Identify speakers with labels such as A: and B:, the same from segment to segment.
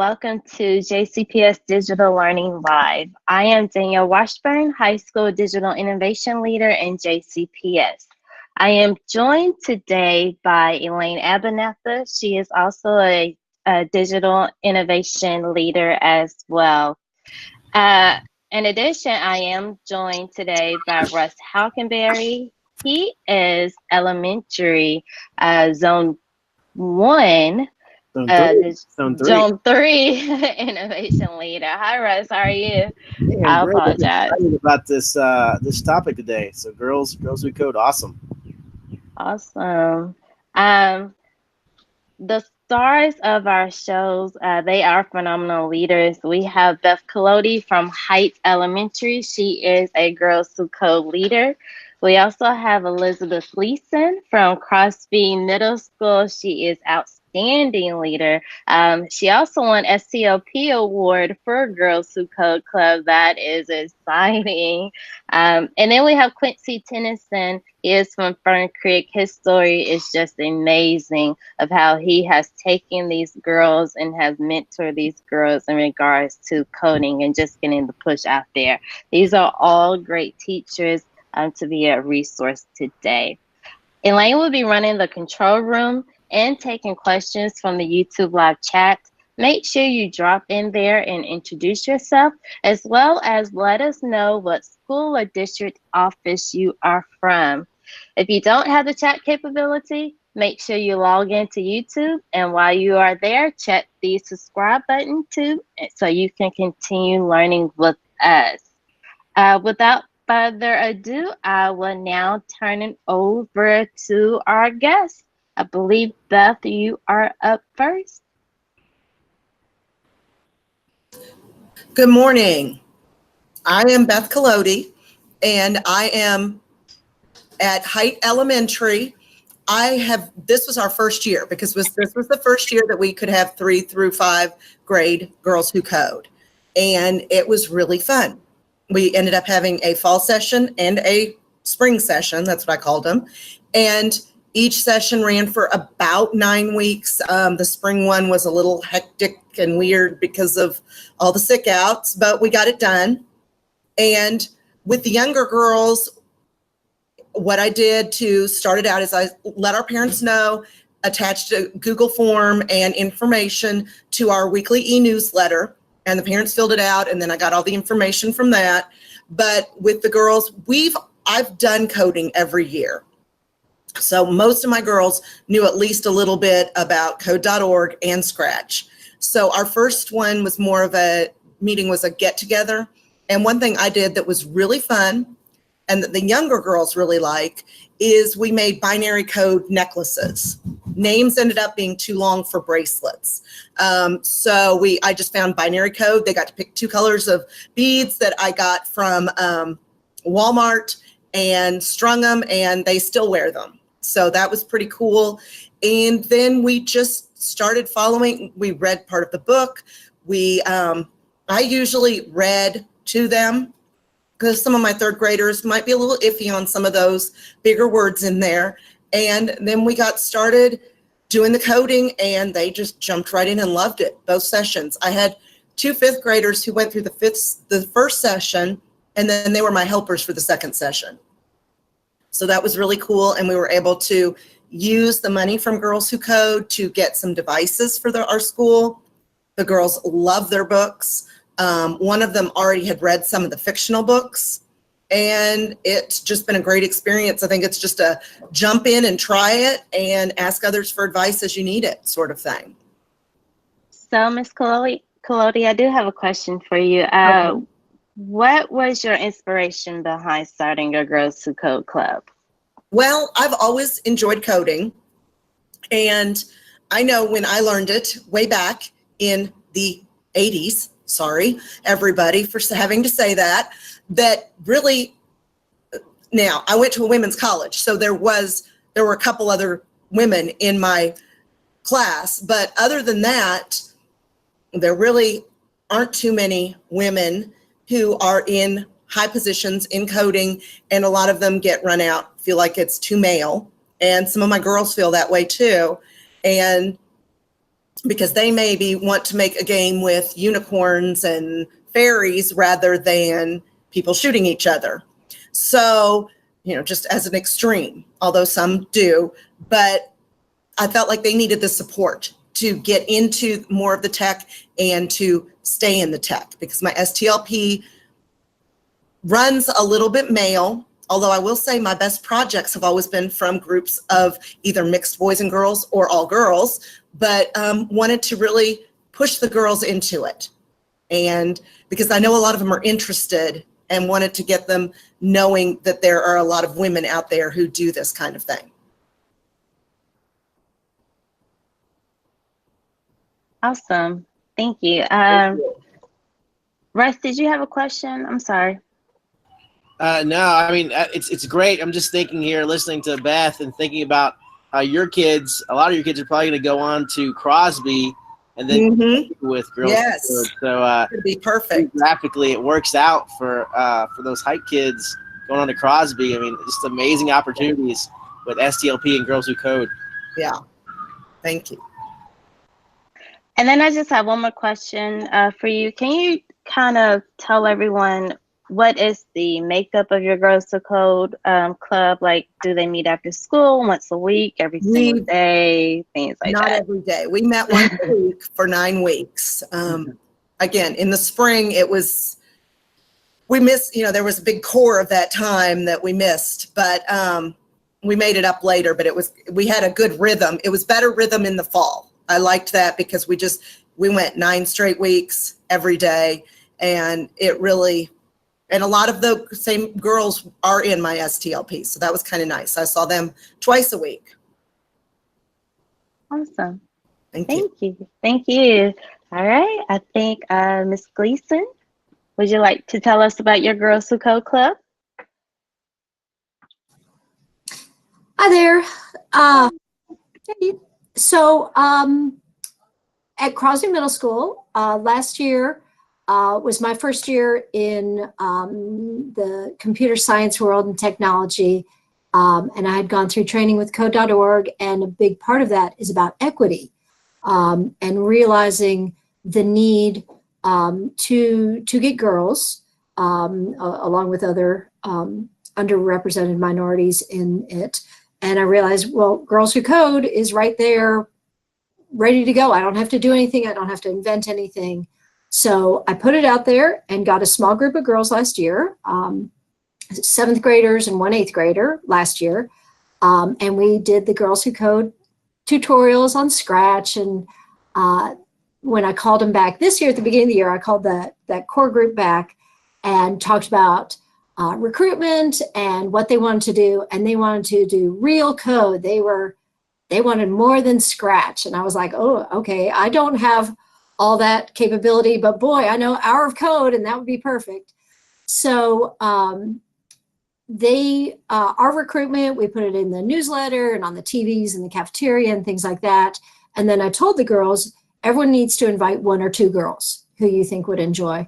A: welcome to JCPS Digital Learning Live. I am Danielle Washburn, High School Digital Innovation Leader in JCPS. I am joined today by Elaine Abernathy. She is also a Digital Innovation Leader as well. In addition, I am joined today by Russ Halkenberry. He is Elementary Zone 1. Zone 3 Innovation Leader. Hi, Russ. How are you?
B: Hey,
A: I
B: great.
A: apologize.
B: I'm excited about this topic today. So, girls who code, awesome.
A: Awesome. The stars of our shows, they are phenomenal leaders. We have Beth Kolodey from Hite Elementary. She is a Girls Who Code leader. We also have Elizabeth Gleeson from Crosby Middle School. She is outstanding leader. She also won STOP award for Girls Who Code Club. That is exciting. And then we have Quincy Tennyson. He is from Fern Creek. His story is just amazing of how he has taken these girls and has mentored these girls in regards to coding and just getting the push out there. These are all great teachers to be a resource today. Elaine will be running the control room and taking questions from the YouTube live chat. Make sure you drop in there and introduce yourself, as well as let us know what school or district office you are from. If you don't have the chat capability, make sure you log into YouTube, and while you are there, check the subscribe button too, so you can continue learning with us. Without further ado, I will now turn it over to our guest. I believe, Beth, you are up first.
C: Good morning. I am Beth Cloudy, and I am at Hite Elementary. This was our first year because this was the first year that we could have 3 through 5 grade Girls Who Code, and it was really fun. We ended up having a fall session and a spring session. That's what I called them. And each session ran for about 9 weeks. The spring one was a little hectic and weird because of all the sick outs, but we got it done. And with the younger girls, what I did to start it out is I let our parents know, attached a Google form and information to our weekly e-newsletter. And the parents filled it out, and then I got all the information from that. But with the girls, I've done coding every year. So most of my girls knew at least a little bit about code.org and Scratch. So our first one was more of a meeting, was a get together. And one thing I did that was really fun and that the younger girls really like is we made binary code necklaces. Names ended up being too long for bracelets. So I just found binary code. They got to pick 2 colors of beads that I got from Walmart and strung them, and they still wear them. So that was pretty cool. And then we just started following. We read part of the book. I usually read to them because some of my 3rd graders might be a little iffy on some of those bigger words in there. And then we got started doing the coding, and they just jumped right in and loved it, both sessions. I had 2 5th graders who went through the first session, and then they were my helpers for the second session. So that was really cool, and we were able to use the money from Girls Who Code to get some devices for our school. The girls love their books. One of them already had read some of the fictional books, and it's just been a great experience. I think it's just a jump in and try it and ask others for advice as you need it sort of thing.
A: So, Ms. Kolodey, I do have a question for you.
C: Okay.
A: What was your inspiration behind starting a Girls Who Code Club?
C: Well, I've always enjoyed coding, and I know when I learned it way back in the 80s, sorry, everybody, for having to say that really, now I went to a women's college, so there were a couple other women in my class, but other than that, there really aren't too many women who are in high positions in coding, and a lot of them get run out, feel like it's too male, and some of my girls feel that way too. And because they maybe want to make a game with unicorns and fairies rather than people shooting each other. So, just as an extreme, although some do, but I felt like they needed the support to get into more of the tech and to stay in the tech, because my STLP runs a little bit male, although I will say my best projects have always been from groups of either mixed boys and girls or all girls, but wanted to really push the girls into it. And because I know a lot of them are interested, and wanted to get them knowing that there are a lot of women out there who do this kind of thing.
A: Awesome. Thank you. Russ, did you have a question? I'm sorry.
B: No, I mean, it's great. I'm just thinking here, listening to Beth and thinking about your kids. A lot of your kids are probably going to go on to Crosby and then with girls.
C: Yes.
B: So
C: it'd be perfect.
B: Graphically, it works out for those Hite kids going on to Crosby. I mean, just amazing opportunities with STLP and Girls Who Code.
C: Yeah. Thank you.
A: And then I just have one more question for you. Can you kind of tell everyone what is the makeup of your Girls Who Code club? Like, do they meet after school, once a week, every single day, things like that?
C: Not every day. We met once a week for 9 weeks. Again, in the spring, we missed, there was a big core of that time that we missed, but we made it up later, but we had a good rhythm. It was better rhythm in the fall. I liked that because we went 9 straight weeks every day, and it really, and a lot of the same girls are in my STLP. So that was kind of nice. I saw them twice a week.
A: Awesome.
C: Thank
A: you. Thank you. All right. I think Miss Gleeson, would you like to tell us about your Girls Who Code club?
D: Hi there. So at Crosby Middle School, last year was my first year in the computer science world and technology. And I had gone through training with code.org, and a big part of that is about equity and realizing the need to get girls, along with other underrepresented minorities in it. And I realized, well, Girls Who Code is right there, ready to go. I don't have to do anything. I don't have to invent anything. So I put it out there and got a small group of girls last year, 7th graders and 1 8th grader last year. And we did the Girls Who Code tutorials on Scratch. And when I called them back this year, at the beginning of the year, I called that core group back and talked about recruitment and what they wanted to do. And they wanted to do real code. They wanted more than Scratch. And I was like, oh, okay, I don't have all that capability, but boy, I know hour of code, and that would be perfect. So our recruitment, we put it in the newsletter and on the TVs and the cafeteria and things like that. And then I told the girls, everyone needs to invite 1 or 2 girls who you think would enjoy.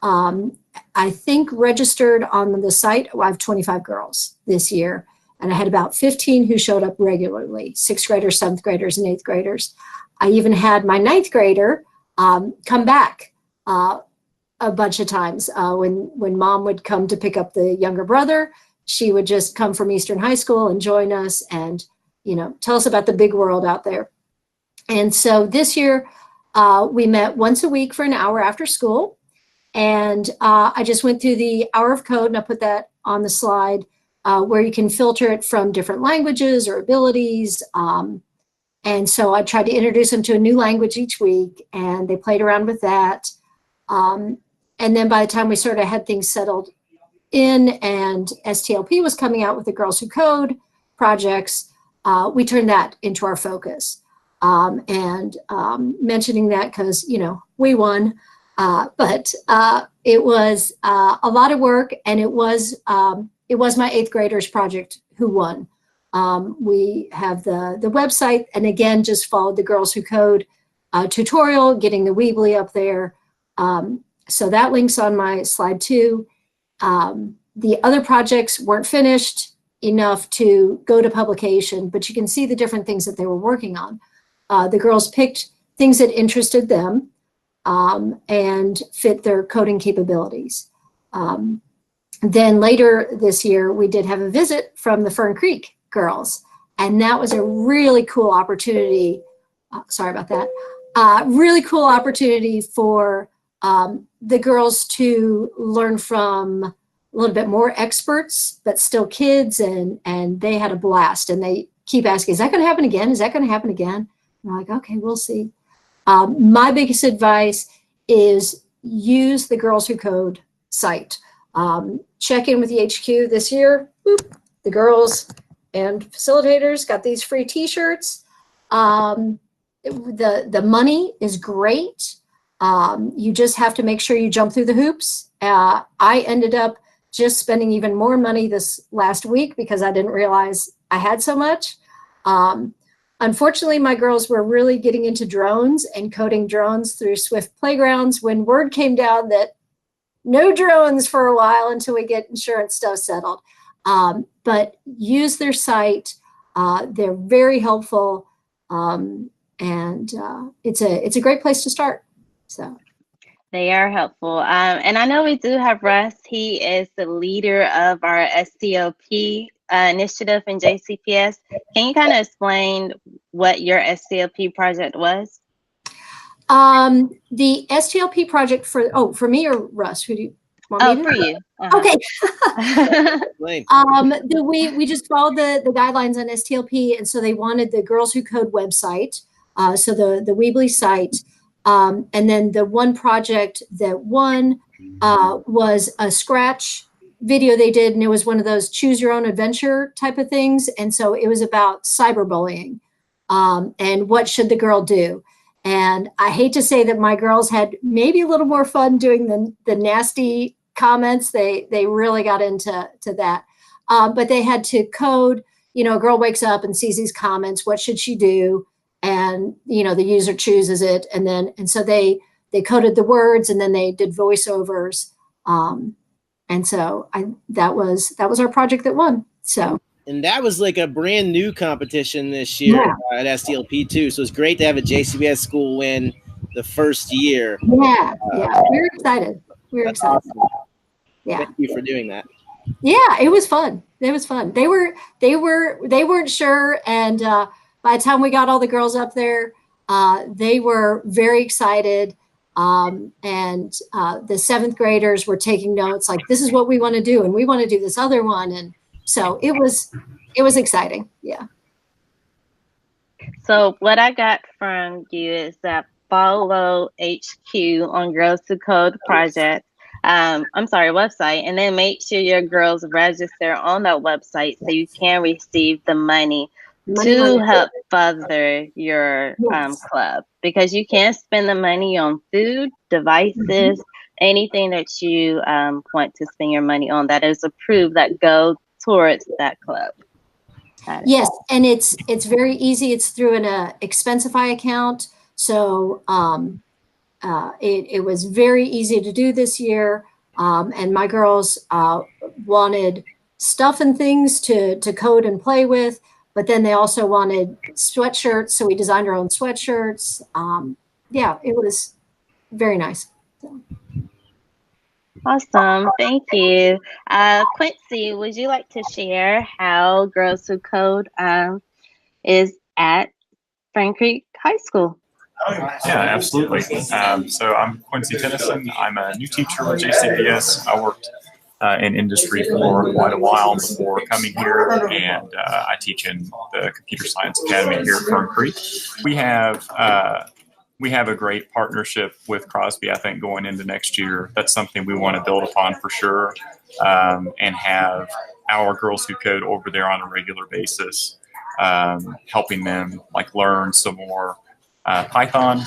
D: I think registered on the site, I have 25 girls this year. And I had about 15 who showed up regularly, 6th graders, 7th graders, and 8th graders. I even had my 9th grader come back a bunch of times. When mom would come to pick up the younger brother, she would just come from Eastern High School and join us and, tell us about the big world out there. And so this year, we met once a week for an hour after school. And I just went through the hour of code, and I put that on the slide, where you can filter it from different languages or abilities. And so I tried to introduce them to a new language each week, and they played around with that. And then by the time we sort of had things settled in and STLP was coming out with the Girls Who Code projects, we turned that into our focus. And mentioning that because, we won, but it was a lot of work, and it was my 8th graders project who won. We have the website, and again, just followed the Girls Who Code tutorial, getting the Weebly up there. So that link's on my slide too. The other projects weren't finished enough to go to publication, but you can see the different things that they were working on. The girls picked things that interested them and fit their coding capabilities. Then later this year, we did have a visit from the Fern Creek girls, and that was a really cool opportunity. Sorry about that. Really cool opportunity for the girls to learn from a little bit more experts, but still kids, and they had a blast. And they keep asking, is that going to happen again? Is that going to happen again? And I'm like, okay, we'll see. My biggest advice is use the Girls Who Code site. Check in with the HQ this year. Boop, the girls and facilitators got these free t-shirts. The money is great. You just have to make sure you jump through the hoops. I ended up just spending even more money this last week because I didn't realize I had so much. Unfortunately, my girls were really getting into drones and coding drones through Swift Playgrounds when word came down that no drones for a while until we get insurance stuff settled. But use their site. They're very helpful. And it's a great place to start. So
A: they are helpful. And I know we do have Russ. He is the leader of our STLP initiative in JCPS. Can you kind of explain what your STLP project was?
D: The STLP project for me or Russ? Who do you want me to?
A: For you.
D: Okay. We just followed the guidelines on STLP, and so they wanted the Girls Who Code website, so the Weebly site, and then the one project that won was a Scratch video they did, and it was one of those choose your own adventure type of things, and so it was about cyberbullying and what should the girl do. And I hate to say that my girls had maybe a little more fun doing the nasty comments. They really got into that. But they had to code, a girl wakes up and sees these comments. What should she do? And, the user chooses it. And so they coded the words, and then they did voiceovers. And so that was our project that won. So.
B: And that was like a brand new competition this year at STLP too. So it's great to have a JCPS school win the first year.
D: Yeah. We're excited. Awesome. Yeah.
B: Thank you for doing that.
D: Yeah, it was fun. They weren't sure. And by the time we got all the girls up there, they were very excited. And the seventh graders were taking notes like, this is what we want to do. And we want to do this other one. And so it was exciting. Yeah.
A: So what I got from you is that follow HQ on Girls Who Code project. Website, and then make sure your girls register on that website so you can receive the money to help further your club, because you can't spend the money on food, devices, anything that you want to spend your money on that is approved that go towards that club.
D: Yes, and it's very easy. It's through an Expensify account, so it was very easy to do this year. And my girls wanted stuff and things to code and play with, but then they also wanted sweatshirts, so we designed our own sweatshirts. It was very nice. So.
A: Awesome. Thank you. Quincy, would you like to share how Girls Who Code is at Fern Creek High School?
E: Yeah, absolutely. So I'm Quincy Tennyson. I'm a new teacher with JCPS. I worked in industry for quite a while before coming here, and I teach in the Computer Science Academy here at Fern Creek. We have a great partnership with Crosby, I think, going into next year. That's something we want to build upon for sure, and have our Girls Who Code over there on a regular basis, helping them learn some more Python,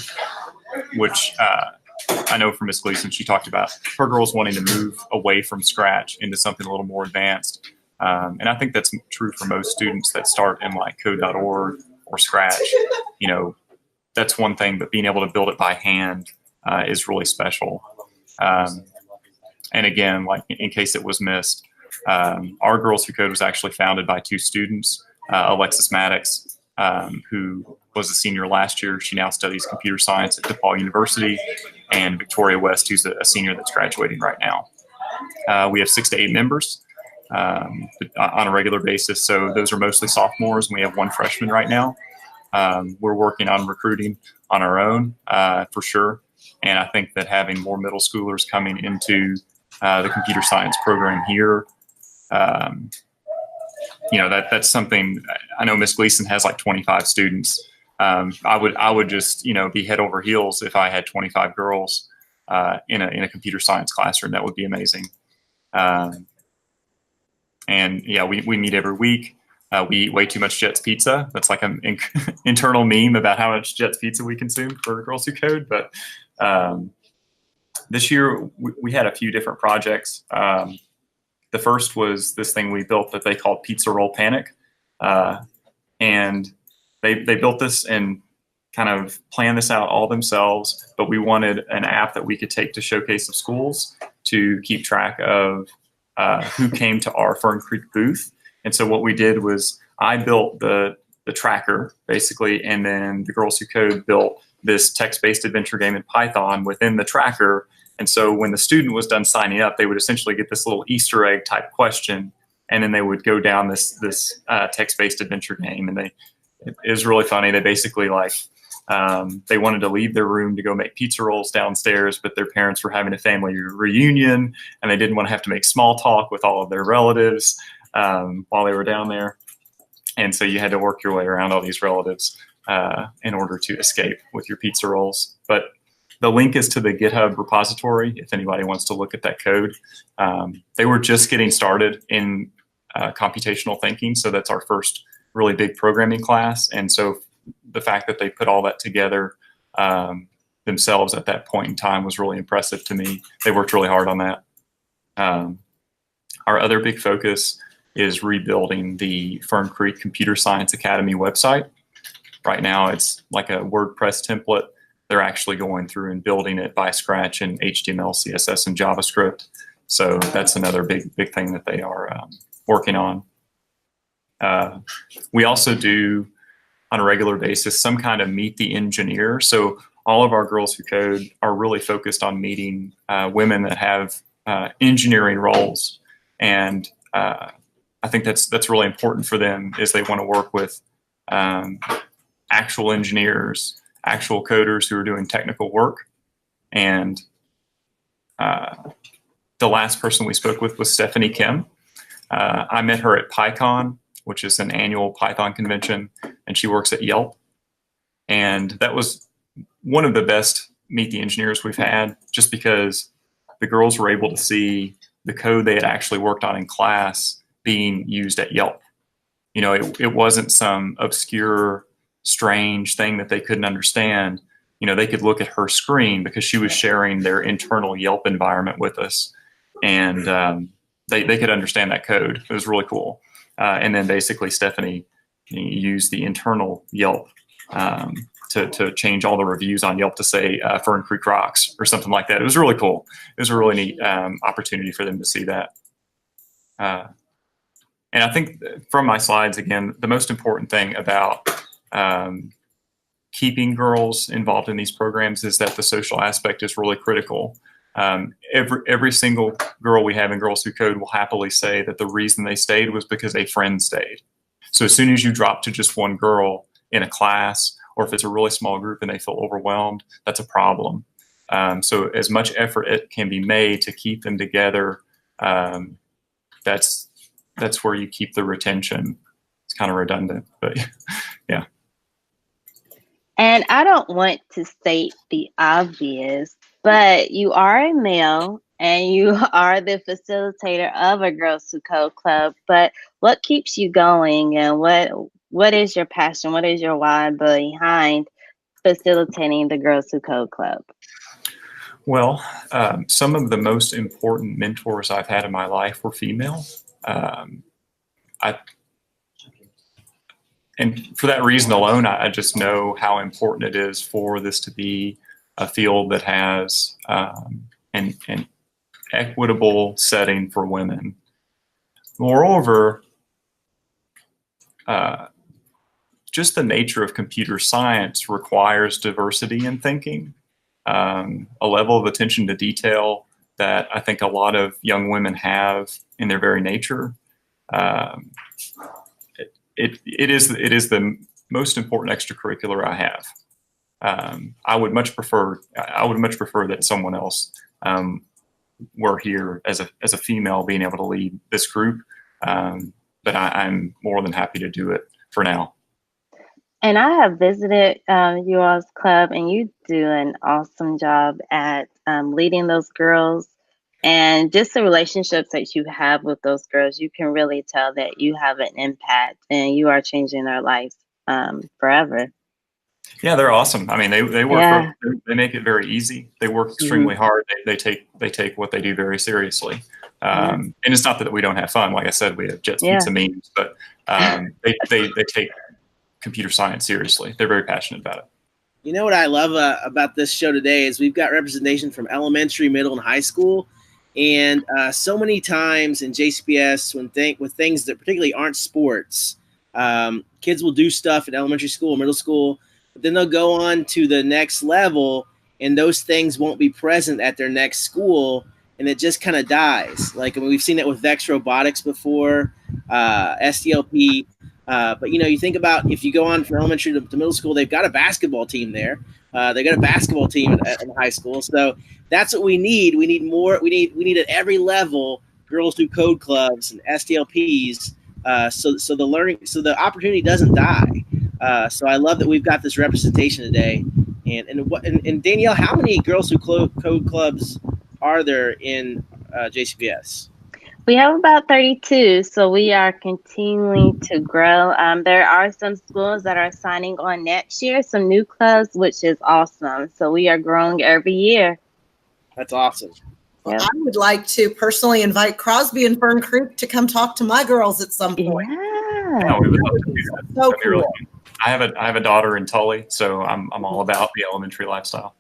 E: which I know from Miss Gleeson, she talked about her girls wanting to move away from Scratch into something a little more advanced. And I think that's true for most students that start in code.org or Scratch. That's one thing, but being able to build it by hand is really special. And again, in case it was missed, our Girls Who Code was actually founded by two students, Alexis Maddox who was a senior last year. She now studies computer science at DePaul University, and Victoria West, who's a senior that's graduating right now. We have 6 to 8 members on a regular basis. So those are mostly sophomores, and we have 1 freshman right now. We're working on recruiting on our own for sure. And I think that having more middle schoolers coming into the computer science program here, that's something. I know Miss Gleeson has like 25 students. I would just, be head over heels if I had 25 girls in a computer science classroom. That would be amazing. And yeah, we meet every week. We eat way too much Jets pizza. That's like an internal meme about how much Jets pizza we consume for Girls Who Code. But this year we had a few different projects. The first was this thing we built that they called Pizza Roll Panic. And they built this and kind of planned this out all themselves, but we wanted an app that we could take to Showcase of Schools to keep track of who came to our Fern Creek booth. And so what we did was I built the tracker basically, and then the Girls Who Code built this text-based adventure game in Python within the tracker. And so when the student was done signing up, they would essentially get this little Easter egg type question, and then they would go down this text-based adventure game. And it was really funny. They basically they wanted to leave their room to go make pizza rolls downstairs, but their parents were having a family reunion, and they didn't want to have to make small talk with all of their relatives while they were down there. And so you had to work your way around all these relatives in order to escape with your pizza rolls. But the link is to the GitHub repository if anybody wants to look at that code. They were just getting started in computational thinking, so that's our first really big programming class. And so the fact that they put all that together themselves at that point in time was really impressive to me. They worked really hard on that. Our other big focus is rebuilding the Fern Creek Computer Science Academy website. Right now it's like a WordPress template. They're actually going through and building it by scratch in HTML, CSS, and JavaScript. So that's another big thing that they are working on. We also do, on a regular basis, some kind of meet the engineer. So all of our Girls Who Code are really focused on meeting women that have engineering roles. And I think that's really important for them, is they want to work with actual engineers, actual coders who are doing technical work. And the last person we spoke with was Stephanie Kim. I met her at PyCon, which is an annual Python convention, and she works at Yelp. And that was one of the best Meet the Engineers we've had, just because the girls were able to see the code they had actually worked on in class being used at Yelp. It wasn't some obscure, strange thing that they couldn't understand. They could look at her screen because she was sharing their internal Yelp environment with us, and they could understand that code. It was really cool. And then basically Stephanie used the internal Yelp to change all the reviews on Yelp to say Fern Creek rocks or something like that. It was really cool. It was a really neat opportunity for them to see that. And I think from my slides, again, the most important thing about keeping girls involved in these programs is that the social aspect is really critical. Every single girl we have in Girls Who Code will happily say that the reason they stayed was because a friend stayed. So as soon as you drop to just one girl in a class, or if it's a really small group and they feel overwhelmed, that's a problem. So as much effort it can be made to keep them together, that's where you keep the retention. It's kind of redundant, but yeah.
A: And I don't want to state the obvious, but you are a male and you are the facilitator of a Girls Who Code club. But what keeps you going, and what is your passion? What is your why behind facilitating the Girls Who Code club?
E: Well, some of the most important mentors I've had in my life were female. And for that reason alone, I just know how important it is for this to be a field that has an equitable setting for women. Moreover, just the nature of computer science requires diversity in thinking, a level of attention to detail that I think a lot of young women have in their very nature. It is the most important extracurricular I have. I would much prefer that someone else were here as a female being able to lead this group. But I'm more than happy to do it for now.
A: And I have visited you all's club, and you do an awesome job at leading those girls. And just the relationships that you have with those girls, you can really tell that you have an impact and you are changing their lives forever.
E: Yeah, they're awesome. I mean, they work. They make it very easy. They work extremely hard. They take what they do very seriously. And it's not that we don't have fun. Like I said, we have Jets Pizza memes, but they take computer science seriously. They're very passionate about it.
B: You know what I love about this show today is we've got representation from elementary, middle, and high school. And so many times in JCPS, with things that particularly aren't sports, kids will do stuff in elementary school, middle school, but then they'll go on to the next level, and those things won't be present at their next school, and it just kind of dies. Like, I mean, we've seen it with Vex Robotics before, SDLP. But, you think about if you go on from elementary to middle school, they've got a basketball team there. They got a basketball team in high school. So that's what we need. We need more. We need at every level girls do code clubs and SDLPs. So the opportunity doesn't die. So I love that we've got this representation today. And Danielle, how many girls who code clubs are there in JCPS?
A: We have about 32, so we are continuing to grow. There are some schools that are signing on next year, some new clubs, which is awesome. So we are growing every year.
B: That's awesome.
C: Well, I would like to personally invite Crosby and Fern Creek to come talk to my girls at some point.
E: Yeah, we would love to do that.
C: So cool.
E: Really, I have a daughter in Tully, so I'm all about the elementary lifestyle.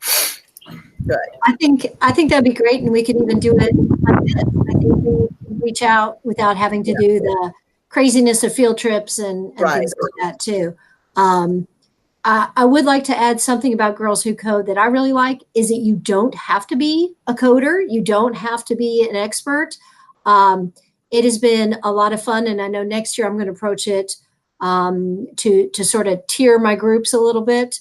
C: Good.
D: I think that'd be great, and we could even do it like this. I think we can reach out without having to do the craziness of field trips and things like that too. I would like to add something about Girls Who Code that I really like is that you don't have to be a coder. You don't have to be an expert. It has been a lot of fun, and I know next year I'm going to approach it to sort of tier my groups a little bit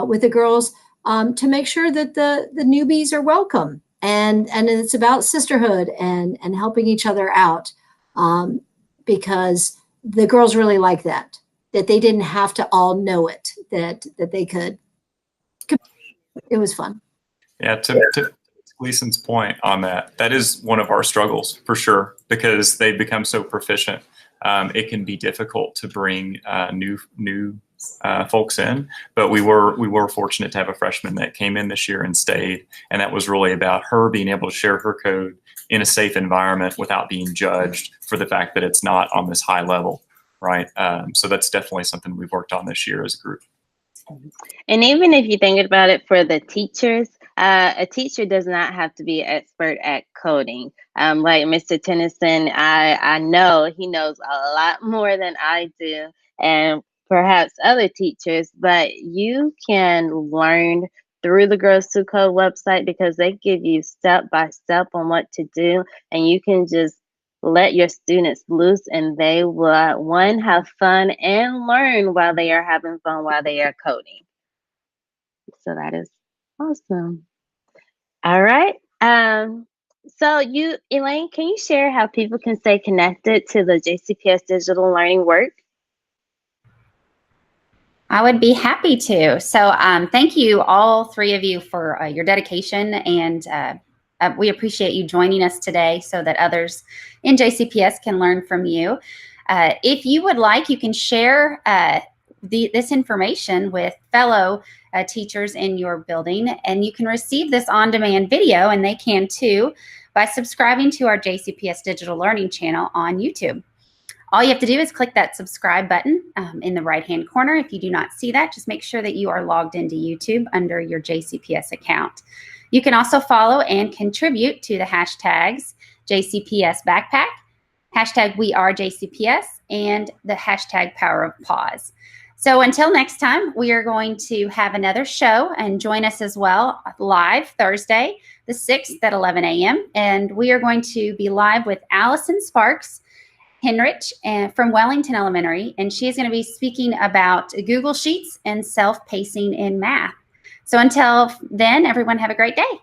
D: with the girls. To make sure that the newbies are welcome, and it's about sisterhood and helping each other out, because the girls really like that they didn't have to all know it, that they could. It was fun.
E: Yeah, to Gleason's point on that is one of our struggles for sure, because they become so proficient. It can be difficult to bring new folks in, but we were fortunate to have a freshman that came in this year and stayed, and that was really about her being able to share her code in a safe environment without being judged for the fact that it's not on this high level, right? So that's definitely something we've worked on this year as a group.
A: And even if you think about it for the teachers, a teacher does not have to be an expert at coding. Like Mr. Tennyson, I know he knows a lot more than I do, and perhaps other teachers, but you can learn through the Girls Who Code website, because they give you step by step on what to do, and you can just let your students loose, and they will, one, have fun and learn while they are having fun while they are coding. So that is awesome. All right. So Elaine, can you share how people can stay connected to the JCPS digital learning work?
F: I would be happy to. So thank you, all three of you, for your dedication, and we appreciate you joining us today so that others in JCPS can learn from you. If you would like, you can share this information with fellow teachers in your building, and you can receive this on-demand video, and they can too, by subscribing to our JCPS Digital Learning channel on YouTube. All you have to do is click that subscribe button in the right-hand corner. If you do not see that, just make sure that you are logged into YouTube under your JCPS account. You can also follow and contribute to the hashtags JCPS Backpack, hashtag We Are JCPS, and the hashtag Power of Pause. So until next time, we are going to have another show, and join us as well live Thursday, the 6th at 11 a.m. And we are going to be live with Allison Sparks Henrich from Wellington Elementary, and she's going to be speaking about Google Sheets and self-pacing in math. So until then, everyone have a great day.